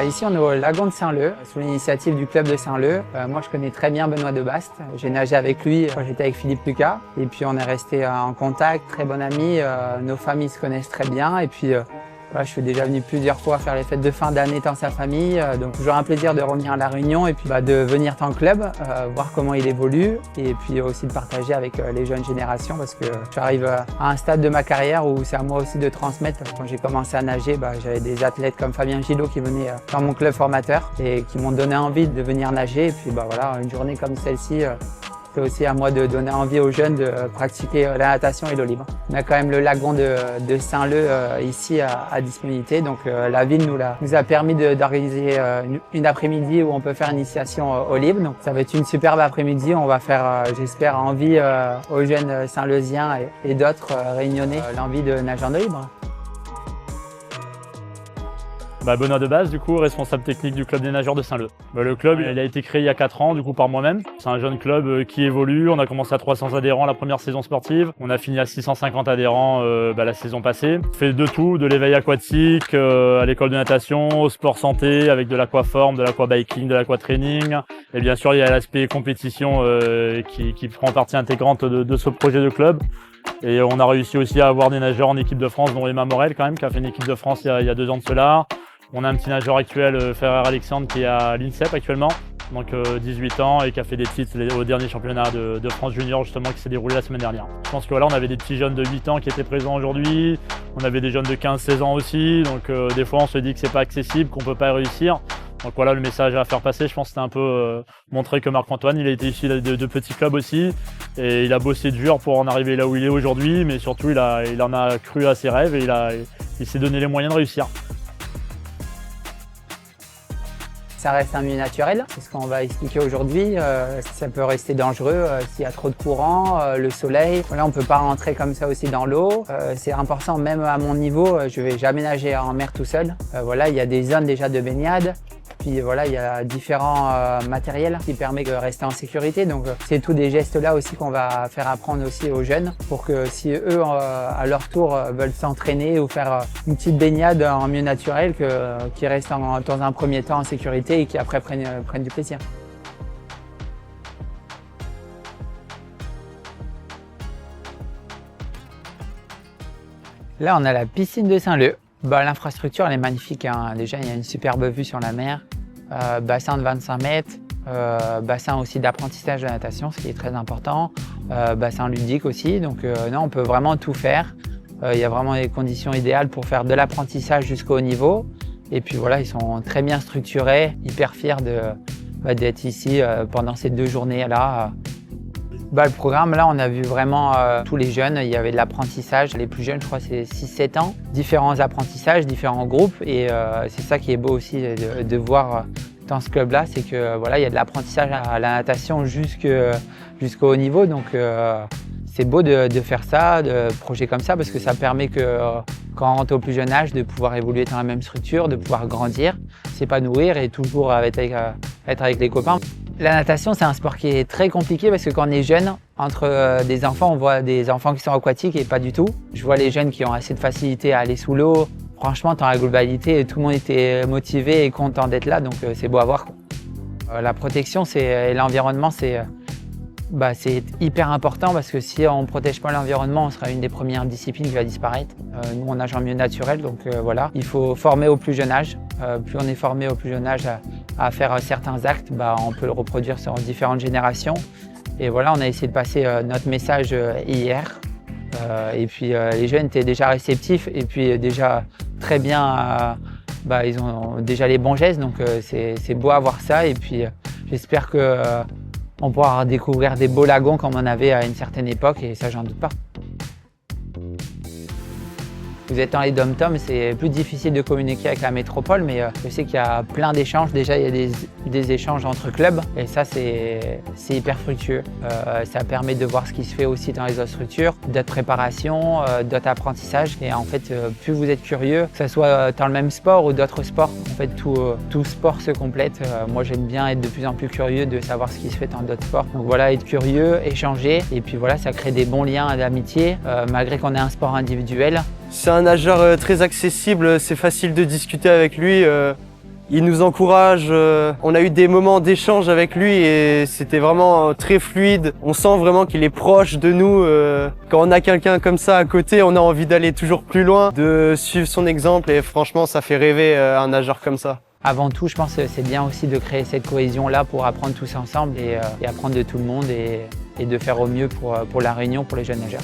Ici, on est au lagon de Saint-Leu, sous l'initiative du club de Saint-Leu. Moi, je connais très bien Benoît Debaste. J'ai nagé avec lui quand j'étais avec Philippe Lucas. Et puis, on est resté en contact, très bon ami. Nos familles se connaissent très bien. Et puis, voilà, je suis déjà venu plusieurs fois faire les fêtes de fin d'année dans sa famille. Donc, toujours un plaisir de revenir à La Réunion et puis de venir dans le club, voir comment il évolue. Et puis aussi de partager avec les jeunes générations parce que j'arrive à un stade de ma carrière où c'est à moi aussi de transmettre. Quand j'ai commencé à nager, j'avais des athlètes comme Fabien Gillot qui venaient dans mon club formateur et qui m'ont donné envie de venir nager. Et puis voilà, une journée comme celle-ci, c'est aussi à moi de donner envie aux jeunes de pratiquer la natation et l'eau libre. On a quand même le lagon de Saint-Leu ici à disponibilité. Donc la ville nous a permis d'organiser une après-midi où on peut faire une initiation eau libre. Donc ça va être une superbe après-midi. On va faire, j'espère, envie aux jeunes Saint-Leusiens et d'autres réunionnais l'envie de nager en eau libre. Benoît Debaste, du coup, responsable technique du club des nageurs de Saint-Leu. Le club, il a été créé il y a 4 ans, du coup, par moi-même. C'est un jeune club qui évolue. On a commencé à 300 adhérents la première saison sportive. On a fini à 650 adhérents la saison passée. On fait de tout, de l'éveil aquatique, à l'école de natation, au sport santé, avec de l'aquaform, de l'aquabiking, de l'aquatraining. Et bien sûr, il y a l'aspect compétition qui prend partie intégrante de ce projet de club. Et on a réussi aussi à avoir des nageurs en équipe de France, dont Emma Morel, quand même, qui a fait une équipe de France il y a 2 ans de cela. On a un petit nageur actuel, Ferrer Alexandre, qui est à l'INSEP actuellement, donc 18 ans, et qui a fait des titres au dernier championnat de France junior, justement, qui s'est déroulé la semaine dernière. Je pense que voilà, on avait des petits jeunes de 8 ans qui étaient présents aujourd'hui, on avait des jeunes de 15-16 ans aussi, donc des fois on se dit que c'est pas accessible, qu'on peut pas réussir. Donc voilà le message à faire passer, je pense que c'était un peu montrer que Marc-Antoine, il a été issu de petits clubs aussi, et il a bossé dur pour en arriver là où il est aujourd'hui, mais surtout il en a cru à ses rêves et il s'est donné les moyens de réussir. Ça reste un milieu naturel, c'est ce qu'on va expliquer aujourd'hui. Ça peut rester dangereux s'il y a trop de courant, le soleil. Voilà, on ne peut pas rentrer comme ça aussi dans l'eau. C'est important, même à mon niveau, je ne vais jamais nager en mer tout seul. Voilà, il y a des zones déjà de baignade. Puis voilà, il y a différents matériels qui permettent de rester en sécurité. Donc c'est tous des gestes là aussi qu'on va faire apprendre aussi aux jeunes pour que si eux, à leur tour, veulent s'entraîner ou faire une petite baignade en milieu naturel, qu'ils restent dans un premier temps en sécurité et qui après prennent du plaisir. Là, on a la piscine de Saint-Leu. L'infrastructure, elle est magnifique, hein. Déjà, il y a une superbe vue sur la mer. Bassin de 25 mètres, bassin aussi d'apprentissage de natation, ce qui est très important. Bassin ludique aussi, donc non, on peut vraiment tout faire. Il y a vraiment des conditions idéales pour faire de l'apprentissage jusqu'au haut niveau. Et puis voilà, ils sont très bien structurés, hyper fiers d'être ici pendant ces 2 journées-là. Le programme, là, on a vu vraiment tous les jeunes. Il y avait de l'apprentissage. Les plus jeunes, je crois, c'est 6-7 ans. Différents apprentissages, différents groupes. Et c'est ça qui est beau aussi de voir dans ce club-là, c'est que voilà, il y a de l'apprentissage à la natation jusqu'au haut niveau. Donc, c'est beau de faire ça, de projets comme ça, parce que ça permet que quand on rentre au plus jeune âge, de pouvoir évoluer dans la même structure, de pouvoir grandir, s'épanouir et toujours être avec les copains. La natation, c'est un sport qui est très compliqué parce que quand on est jeune, entre des enfants, on voit des enfants qui sont aquatiques et pas du tout. Je vois les jeunes qui ont assez de facilité à aller sous l'eau. Franchement, dans la globalité, tout le monde était motivé et content d'être là, donc c'est beau à voir. La protection et l'environnement, c'est hyper important parce que si on ne protège pas l'environnement, on sera une des premières disciplines qui va disparaître. Nous, on nage en milieu naturel, donc voilà. Il faut former au plus jeune âge. Plus on est formé au plus jeune âge à faire certains actes, on peut le reproduire sur différentes générations. Et voilà, on a essayé de passer notre message hier. Et puis les jeunes étaient déjà réceptifs et puis déjà très bien, ils ont déjà les bons gestes, donc c'est beau à voir ça. Et puis j'espère qu'on pourra découvrir des beaux lagons comme on avait à une certaine époque, et ça, j'en doute pas. Vous êtes dans les dom-toms, c'est plus difficile de communiquer avec la métropole, mais je sais qu'il y a plein d'échanges. Déjà, il y a des échanges entre clubs, et ça, c'est hyper fructueux. Ça permet de voir ce qui se fait aussi dans les autres structures, d'autres préparations, d'autres apprentissages. Et en fait, plus vous êtes curieux, que ce soit dans le même sport ou d'autres sports, en fait, tout sport se complète. Moi, j'aime bien être de plus en plus curieux de savoir ce qui se fait dans d'autres sports. Donc voilà, être curieux, échanger, et puis voilà, ça crée des bons liens d'amitié, malgré qu'on ait un sport individuel. C'est un nageur très accessible, c'est facile de discuter avec lui. Il nous encourage, on a eu des moments d'échange avec lui et c'était vraiment très fluide. On sent vraiment qu'il est proche de nous. Quand on a quelqu'un comme ça à côté, on a envie d'aller toujours plus loin, de suivre son exemple et franchement, ça fait rêver un nageur comme ça. Avant tout, je pense que c'est bien aussi de créer cette cohésion-là pour apprendre tous ensemble et apprendre de tout le monde et de faire au mieux pour la Réunion, pour les jeunes nageurs.